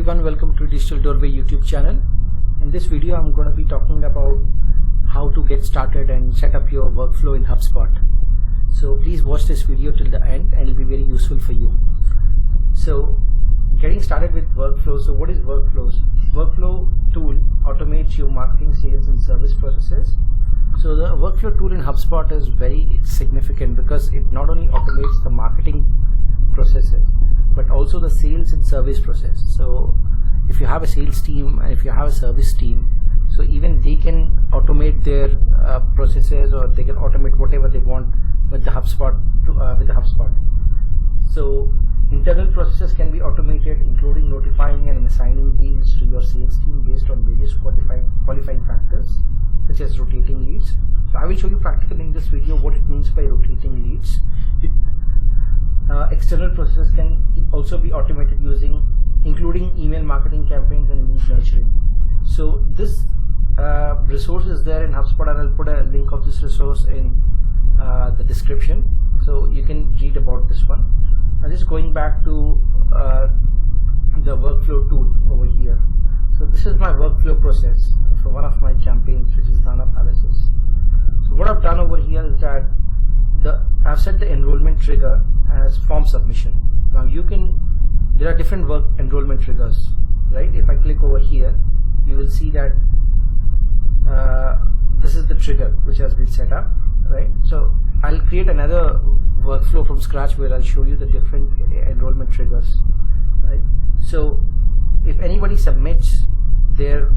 everyone, welcome to Digital Doorway YouTube channel. In this video I'm going to be talking about how to get started and set up your workflow in Hubspot. So please watch this video till the end and it will be very useful for you. So getting started with workflow. So what is workflows? Workflow tool automates your marketing, sales and service processes. So the workflow tool in Hubspot is very significant because it not only automates the marketing processes but also the sales and service process. So if you have a sales team and if you have a service team, so even they can automate their processes, or they can automate whatever they want with the Hubspot. So internal processes can be automated, including notifying and assigning deals to your sales team based on various qualifying factors such as rotating leads. So I will show you practically in this video what it means by rotating leads. External processes can also be automated including email marketing campaigns and lead nurturing. So this resource is there in Hubspot, and I'll put a link of this resource in the description so you can read about this one. Now just going back to the workflow tool over here. So this is my workflow process for one of my campaigns, which is Dana Palaces. So what I've done over here is that I've set the enrollment trigger as form submission. Now there are different enrollment triggers, right? If I click over here, you will see that this is the trigger which has been set up, right? So I'll create another workflow from scratch where I'll show you the different enrollment triggers, right? So if anybody submits their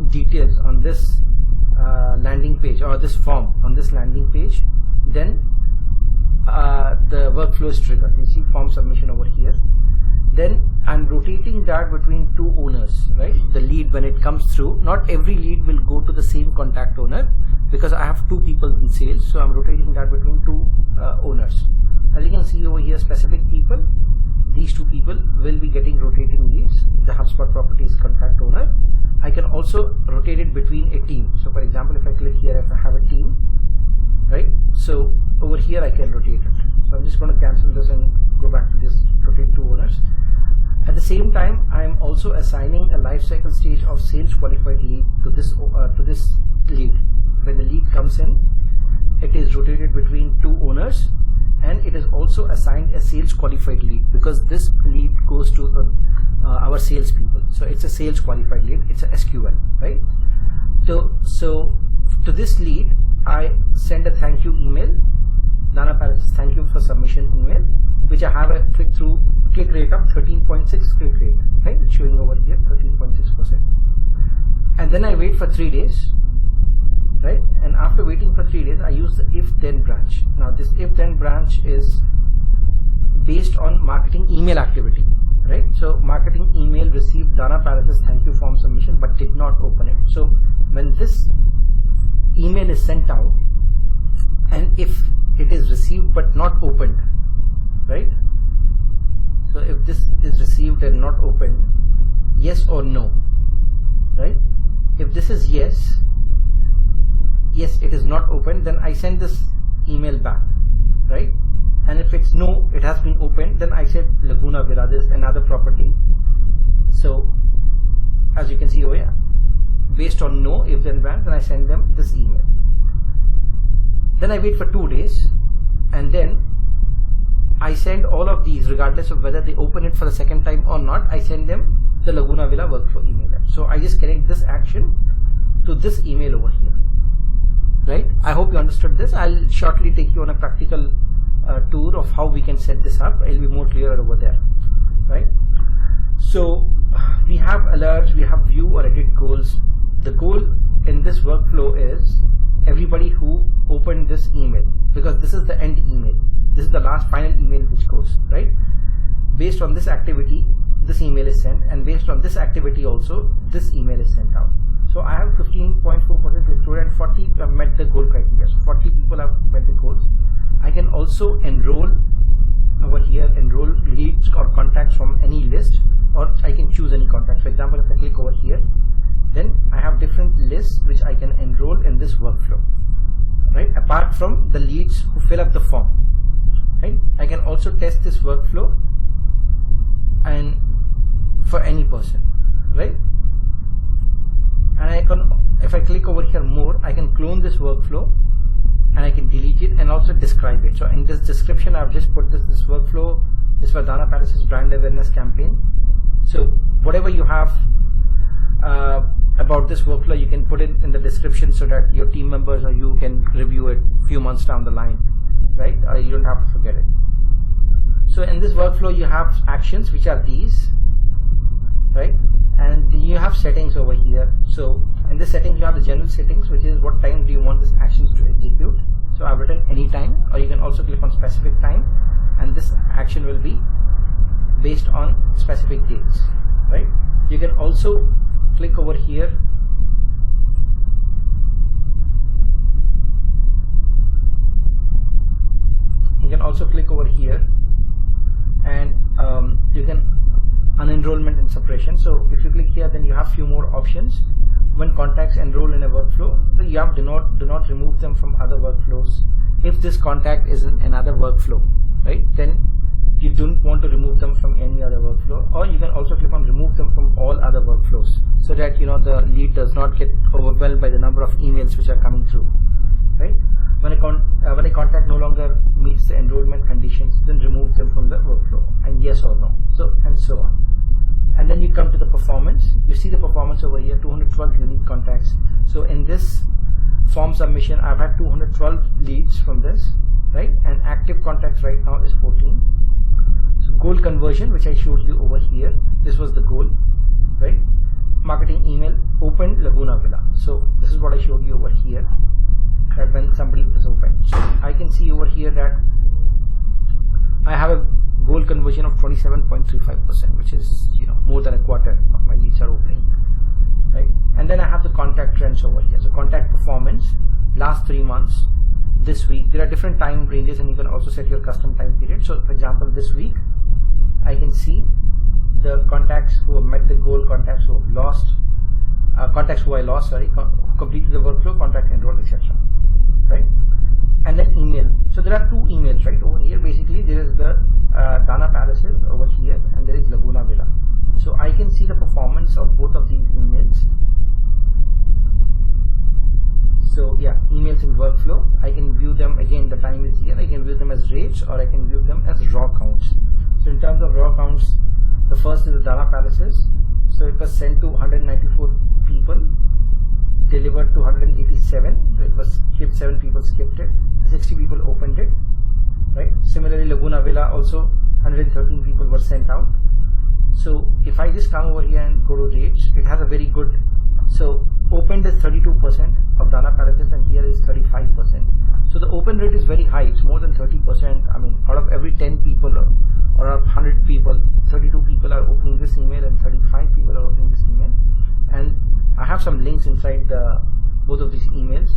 details on this landing page or this form on this landing page, then the workflow is triggered. You see form submission over here. Then I'm rotating that between two owners, right? The lead, when it comes through, not every lead will go to the same contact owner because I have two people in sales, so I'm rotating that between two owners. As you can see over here, specific people, these two people will be getting rotating leads. The Hubspot properties contact owner. I can also rotate it between a team. So for example, if I click here, if I have a team, right? So over here I can rotate it. So I'm just going to cancel this and go back to this rotate two owners. At the same time, I am also assigning a life cycle stage of sales qualified lead to this lead. When the lead comes in, it is rotated between two owners, and it is also assigned a sales qualified lead because this lead goes to our sales people. So it's a sales qualified lead. It's a SQL, right? So to this lead, I send a thank you email, Dana Palaces thank you for submission email, which I have a click rate of 13.6 click rate, right? It's showing over here 13.6%. And then I wait for 3 days, right? And after waiting for 3 days, I use the if then branch. Now this if then branch is based on marketing email activity, right? So marketing email received Dana Palaces thank you form submission but did not open it. So when this email is sent out, and if it is received but not opened, right? So if this is received and not opened, yes or no, right? If this is yes, it is not opened, then I send this email back, right? And if it's no, it has been opened, then I said Laguna Villa, this is another property. So as you can see over here, based on no, if then branch, then I send them this email. Then I wait for 2 days, and then I send all of these, regardless of whether they open it for the second time or not, I send them the Laguna Villa workflow email. So I just connect this action to this email over here, right? I hope you understood this. I'll shortly take you on a practical tour of how we can set this up. It'll be more clearer over there, right? So we have alerts, we have view or edit goals. The goal in this workflow is everybody who opened this email, because this is the end email. This is the last final email which goes, right? Based on this activity, this email is sent, and based on this activity also, this email is sent out. So I have 15.4% click-through and 40 have met the goal criteria. So 40 people have met the goals. I can also enroll over here, enroll leads or contacts from any list, or I can choose any contacts. For example, if I click over here, then I have different lists which I can enroll in this workflow, right? Apart from the leads who fill up the form, right? I can also test this workflow and for any person, right? And if I click over here more, I can clone this workflow and I can delete it and also describe it. So in this description, I've just put this workflow is for Dana Palace's brand awareness campaign. So whatever you have about this workflow, you can put it in the description so that your team members or you can review it a few months down the line, right? You don't have to forget it. So in this workflow, you have actions, which are these, right? And you have settings over here. So in this setting, you have the general settings, which is what time do you want this actions to execute. So I've written any time, or you can also click on specific time, and this action will be based on specific dates, right? You can also click over here and you can unenrollment and suppression. So if you click here, then you have few more options. When contacts enroll in a workflow, so you have do not remove them from other workflows. If this contact is in another workflow, right, then you don't want to remove them from any other workflow. Or you can also click on remove them from all other workflows, so that the lead does not get overwhelmed by the number of emails which are coming through, right? When a contact no longer meets the enrollment conditions, then remove them from the workflow, and yes or no, and so on. And then you come to the performance. You see the performance over here, 212 unique contacts. So in this form submission, I've had 212 leads from this, right? And active contacts right now is 14. So goal conversion, which I showed you over here, this was the goal, right? Marketing email opened Laguna Villa. So this is what I showed you over here, that when somebody is open. So I can see over here that I have a goal conversion of 27.35%, which is more than a quarter of my leads are opening, right? And then I have the contact trends over here. So contact performance, last 3 months, this week. There are different time ranges, and you can also set your custom time period. So for example, this week I can see the contacts who have met the goal, contacts who have lost, contacts who I lost, completed the workflow, contact enrolled, etc. Right? And then email. So there are 2 emails right over here. Basically, there is the Dana Palaces over here, and there is Laguna Villa. So I can see the performance of both of these emails. So yeah, emails in workflow. I can view them again. The time is here. I can view them as rates, or I can view them as raw counts. So in terms of raw counts, the first is the Dana Palaces. So it was sent to 194 people, delivered to 187. So it was skipped, 7 people skipped it, 60 people opened it, right? Similarly, Laguna Villa also 113 people were sent out. So if I just come over here and go to rates, it has a very good, so opened is 32% of Dana Palaces, and here is 35%. So the open rate is very high. It's more than 30%. I mean, out of every 10 people or out of 100 people, 32 people are opening this email and 35 people are opening this email. And I have some links inside both of these emails.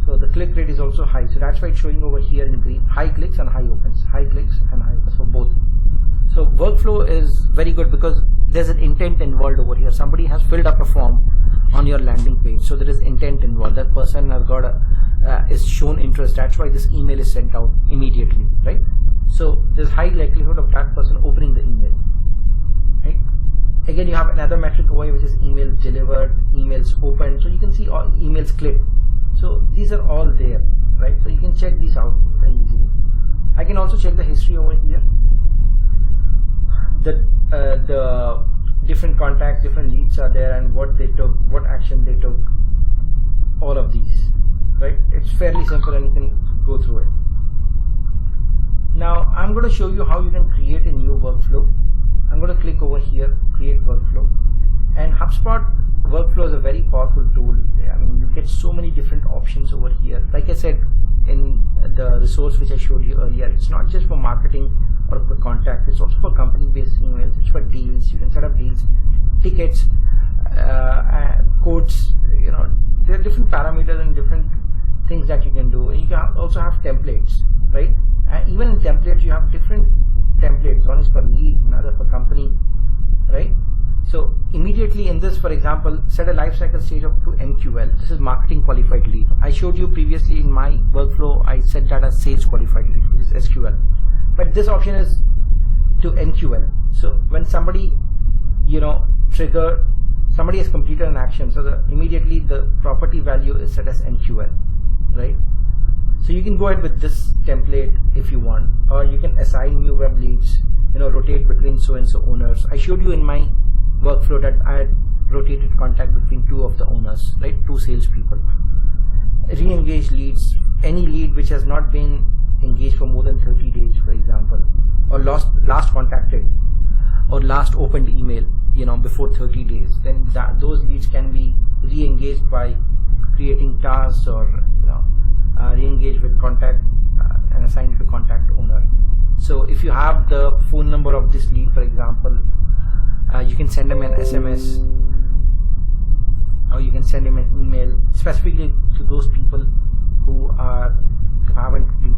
So the click rate is also high. So that's why it's showing over here in green, high clicks and high opens, high clicks and high opens for both. So workflow is very good because there's an intent involved over here. Somebody has filled up a form on your landing page, so there is intent involved. That person has got is shown interest. That's why this email is sent out immediately, right? So there's high likelihood of that person opening the email, right? Again, you have another metric over here, which is emails delivered, emails opened. So you can see all emails clicked. So these are all there, right? So you can check these out very easily. I can also check the history over here. The different contacts, different leads are there, and what they took, what action they took, all of these, right? It's fairly simple and you can go through it. Now I'm going to show you how you can create a new workflow. I'm going to click over here, create workflow, and Hubspot workflow is a very powerful tool. I mean, you get so many different options over here. Like I said in the resource which I showed you earlier, it's not just for marketing or for contact, it's also for company-based emails, it's for deals. You can set up deals, tickets, quotes. There are different parameters and different things that you can do. And you can also have templates, right? And even in templates, you have different templates. One is for lead, another for company, right? So immediately in this, for example, set a lifecycle stage to MQL. This is marketing qualified lead. I showed you previously in my workflow, I set that as sales qualified lead, which is SQL. But this option is to MQL. So when somebody, trigger, somebody has completed an action, so immediately the property value is set as NQL, right? So you can go ahead with this template if you want, or you can assign new web leads, rotate between so and so owners. I showed you in my workflow that I had rotated contact between two of the owners, right? Two salespeople. Re-engage leads, any lead which has not been engaged for more than 30 days, for example, or last contacted or last opened email, before 30 days, then those leads can be re-engaged by creating tasks or re-engage with contact and assign it to contact owner. So if you have the phone number of this lead, for example, you can send them an SMS, or you can send him an email specifically to those people who haven't been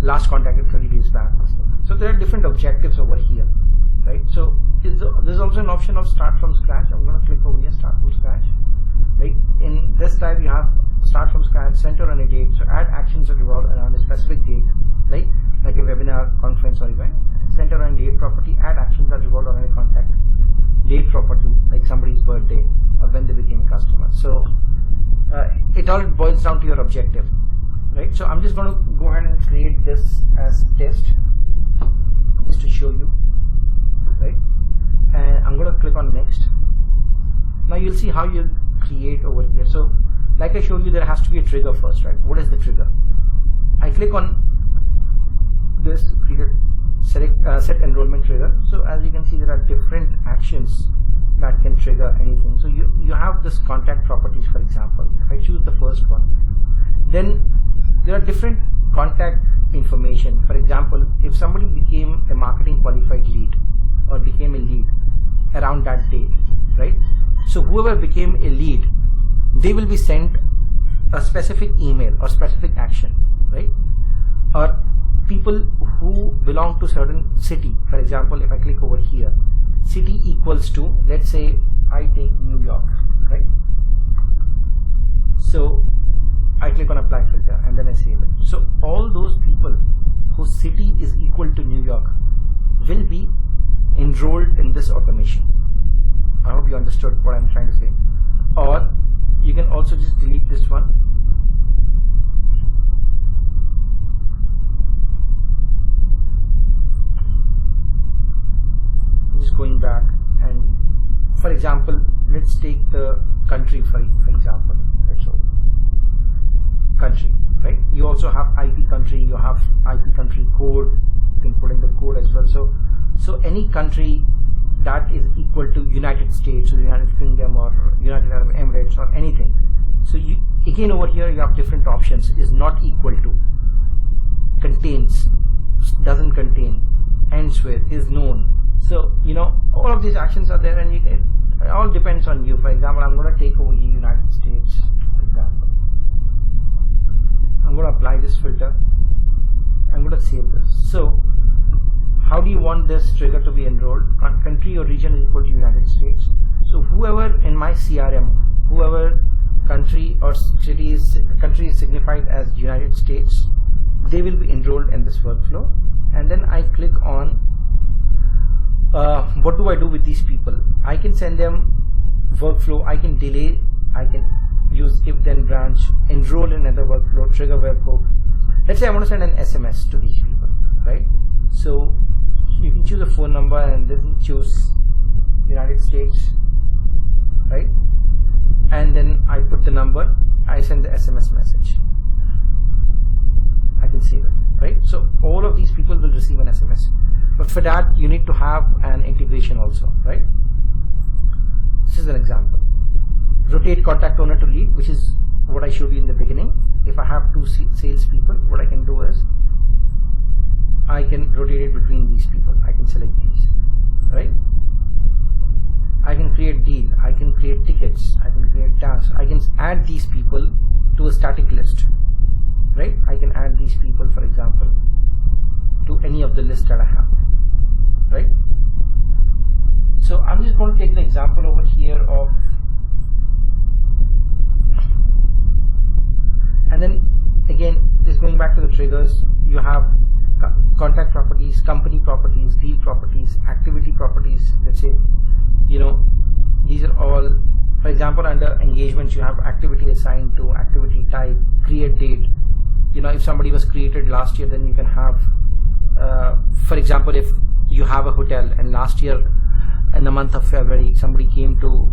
last contacted 30 days back. So there are different objectives over here, right? So there's also an option of start from scratch. I'm going to click over here, start from scratch. Right? In this type, you have start from scratch, center on a date. So add actions that revolve around a specific date, right? Like a webinar, conference, or event. Center on a date property. Add actions that revolve around a contact date property, like somebody's birthday or when they became a customer. So it all boils down to your objective, right? So I'm just going to go ahead and create this as test, just to show you, right? And I'm going to click on next. Now you'll see how you'll create over here. So like I showed you, there has to be a trigger first, right? What is the trigger? I click on this, set enrollment trigger. So as you can see, there are different actions that can trigger anything. So you have this contact properties, for example. If I choose the first one, then there are different contact information. For example, if somebody became a marketing qualified lead or became a lead around that date, right? So whoever became a lead, they will be sent a specific email or specific action, right? Or people who belong to certain city, for example, if I click over here, city equals to, let's say I take New York, right? So I click on apply filter and then I save it. So all those people whose city is equal to New York will be enrolled in this automation. I hope you understood what I'm trying to say. Or you can also just delete this one. Just going back, and for example, let's take the country for example. Let's show country, right? You also have IP country, you have IP country code, you can put in the code as well. So any country that is equal to United States or United Kingdom or United Arab Emirates or anything. So you, again over here you have different options. Is not equal to, contains, doesn't contain, ends with, is known. So all of these actions are there, and it all depends on you. For example, I'm going to take over here United States, for example. I'm going to apply this filter. I'm going to save this. So how do you want this trigger to be enrolled? Country or region is equal to United States. So whoever in my CRM, whoever country or city is signified as United States, they will be enrolled in this workflow. And then I click on what do I do with these people? I can send them workflow, I can delay, I can use if then branch, enroll in another workflow, trigger webhook. Let's say I want to send an SMS to these people, right? So you can choose a phone number and then choose United States, right? And then I put the number, I send the SMS message. I can save it, right? So all of these people will receive an SMS. But for that, you need to have an integration also, right? This is an example. Rotate contact owner to lead, which is what I showed you in the beginning. If I have two sales people, what I can do is I can rotate it between these people. I can select these, right? I can create deal, I can create tickets, I can create tasks, I can add these people to a static list, right? I can add these people, for example, to any of the lists that I have, right? So I'm just going to take the example over here of, and then again, just going back to the triggers, you have contact properties, company properties, deal properties, activity properties. Let's say, example, under engagements, you have activity assigned to, activity type, create date. If somebody was created last year, then you can have, for example, if you have a hotel and last year in the month of February somebody came to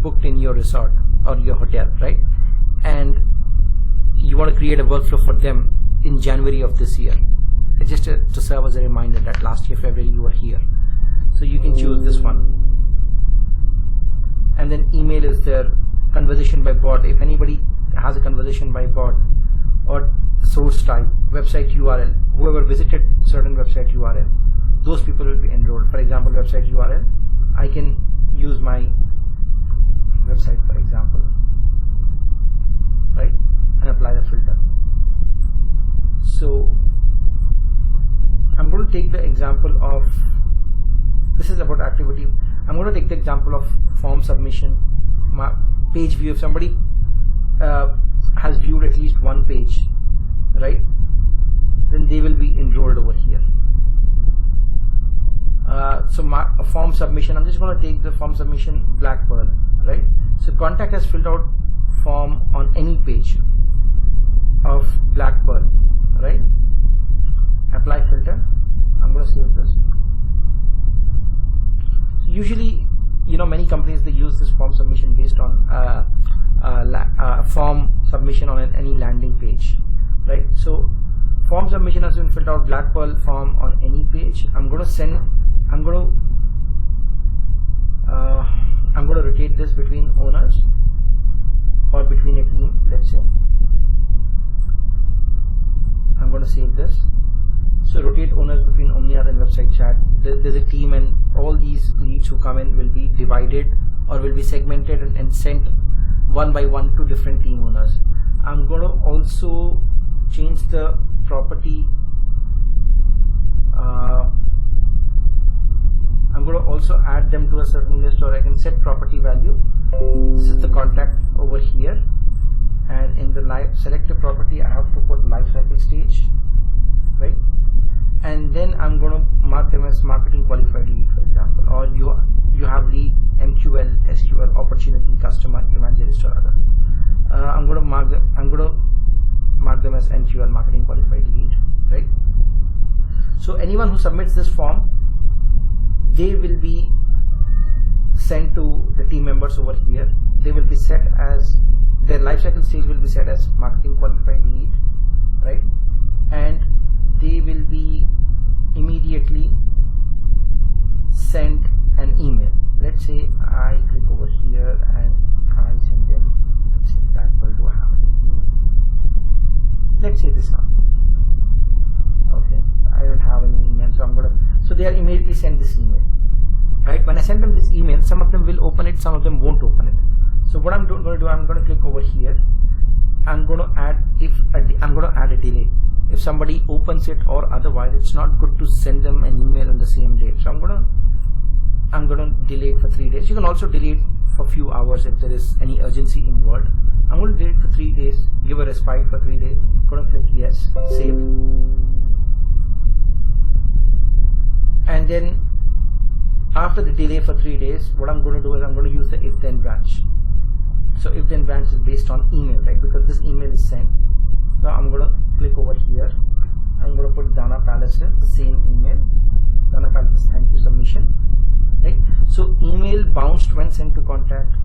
booked in your resort or your hotel, right? And you want to create a workflow for them in January of this year, just to serve as a reminder that last year February you were here. So you can choose this one. And then email is there, conversation by bot. If anybody has a conversation by bot, or source type, website URL, whoever visited certain website URL, those people will be enrolled. For example, website URL, I can use my website, for example, right, and apply the filter. So I'm going to take the example of, this is about activity. I'm going to take the example of form submission, page view. If somebody has viewed at least one page, right, then they will be enrolled over here. So a form submission, I'm just going to take the form submission black pearl, right? So contact has filled out form on any page of black pearl, right? Apply filter. I'm going to save this. So usually, many companies, they use this form submission based on form submission on any landing page, right? So form submission has been filled out, black pearl form on any page. I'm going to rotate this between owners or between a team, let's say. I'm going to save this. So rotate owners between Omnia and website chat. There's a team, and all these leads who come in will be divided or will be segmented and sent one by one to different team owners. I'm going to also change the property. I'm going to also add them to a certain list, or I can set property value. This is the contact over here, and in the selected property I have to put lifecycle stage, right? And then I'm going to mark them as marketing qualified lead, for example, or you have lead, MQL, SQL, opportunity, customer, evangelist, or other. I'm going to mark them as MQL, marketing qualified lead, right? So anyone who submits this form, they will be sent to the team members over here. They will be set as, their lifecycle stage will be set as marketing qualified lead, right? And they will be immediately sent an email. Let's say I click over here and I send them, let's say that will do have an email. Let's say this one. Okay, I don't have any email, so they are immediately sent this email, right? When I send them this email, some of them will open it, some of them won't open it. So what I'm going to do, I'm going to click over here. I'm going to add a delay. If somebody opens it or otherwise, it's not good to send them an email on the same day. So I'm going to delay it for 3 days. You can also delay it for a few hours if there is any urgency involved. I'm going to delay it for 3 days, give a respite for 3 days. I'm going to click yes, save. And then after the delay for 3 days, what I'm going to do is I'm going to use the if then branch. So if then branch is based on email, right? Because this email is sent. So I'm going to click over here. I'm going to put Dana Palaces, the same email. Dana Palaces, thank you submission. Right? So email bounced when sent to contact.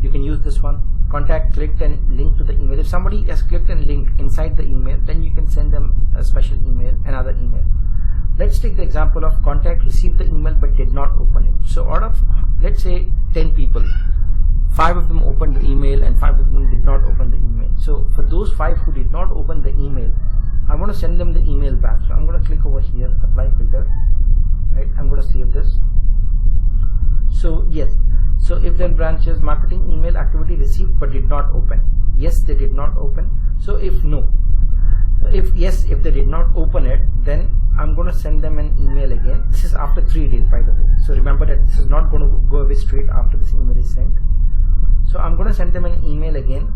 You can use this one. Contact clicked and linked to the email. If somebody has clicked and linked inside the email, then you can send them a special email, another email. Let's take the example of contact received the email but did not open it. So out of, let's say, 10 people, 5 of them opened the email and 5 of them did not open the email. So for those 5 who did not open the email, I want to send them the email back. So I'm going to click over here, apply filter, right? I'm going to save this. So yes, so if then branches, marketing email activity received but did not open. Yes, they did not open. So if no, if yes, if they did not open it, then I'm going to send them an email again. This is after 3 days, by the way. So remember that this is not going to go away straight after this email is sent. So I'm going to send them an email again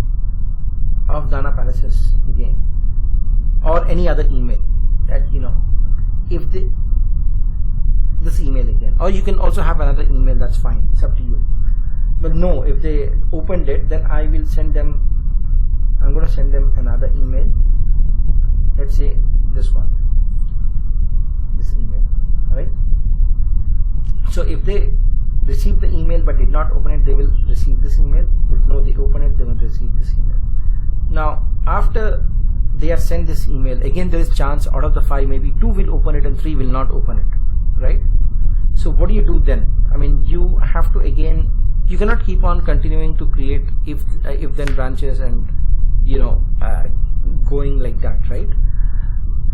of Dana Palaces again, or any other email that, if they, this email again, or you can also have another email, that's fine, it's up to you. but no, if they opened it, then I will send them, I'm going to send them another email. Let's say this one, this email, right? So if they receive the email but did not open it, they will receive this email. If no, they open it, they will receive this email. Now after they have sent this email, again there is chance out of the 5 maybe 2 will open it and 3 will not open it, right? So what do you do then? I mean, you have to, again, you cannot keep on continuing to create if then branches and going like that, right?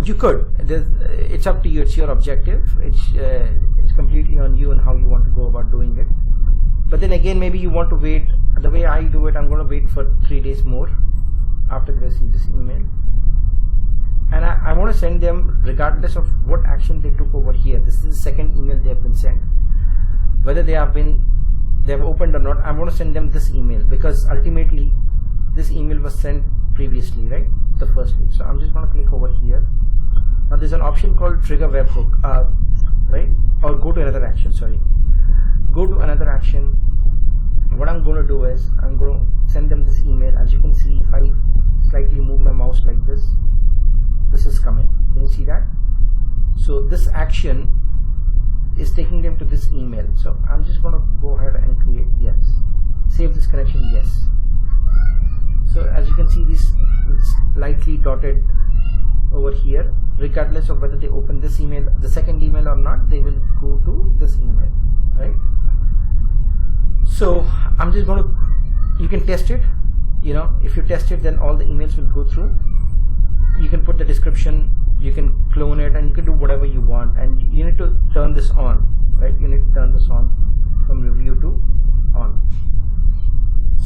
You could, it's up to you, it's your objective, it's completely on you and how you want to go about doing it. But then again, maybe you want to wait. The way I do it, I'm going to wait for 3 days more after they receive this email, and I want to send them regardless of what action they took over here. This is the second email they have been sent. Whether they have opened or not, I want to send them this email, because ultimately this email was sent previously, right? The first week. So I'm just going to click over here. Now there's an option called trigger webhook, right? Or go to another action, sorry. Go to another action. What I'm going to do is I'm going to send them this email. As you can see, if I slightly move my mouse like this is coming. Can you see that? So this action is taking them to this email. So I'm just going to go ahead and create yes. Save this connection, yes. So as you can see, this is lightly dotted over here. Regardless of whether they open this email, the second email or not, they will go to this email, right? So I'm just going to, you can test it. If you test it, then all the emails will go through. You can put the description, you can clone it, and you can do whatever you want. And you need to turn this on, right? You need to turn this on from review to on.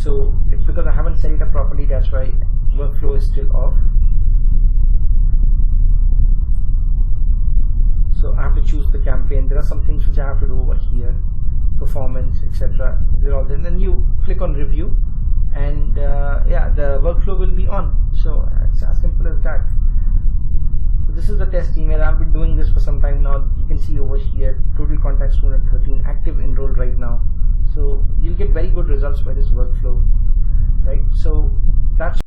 So it's because I haven't set it up properly, that's why workflow is still off. So I have to choose the campaign. There are some things which I have to do over here, performance, etc. They're all there. And then you click on review, and yeah, the workflow will be on. So it's as simple as that. So this is the test email. I've been doing this for some time now. You can see over here, total contacts 213, active enrolled right now. So you'll get very good results by this workflow, right? So that's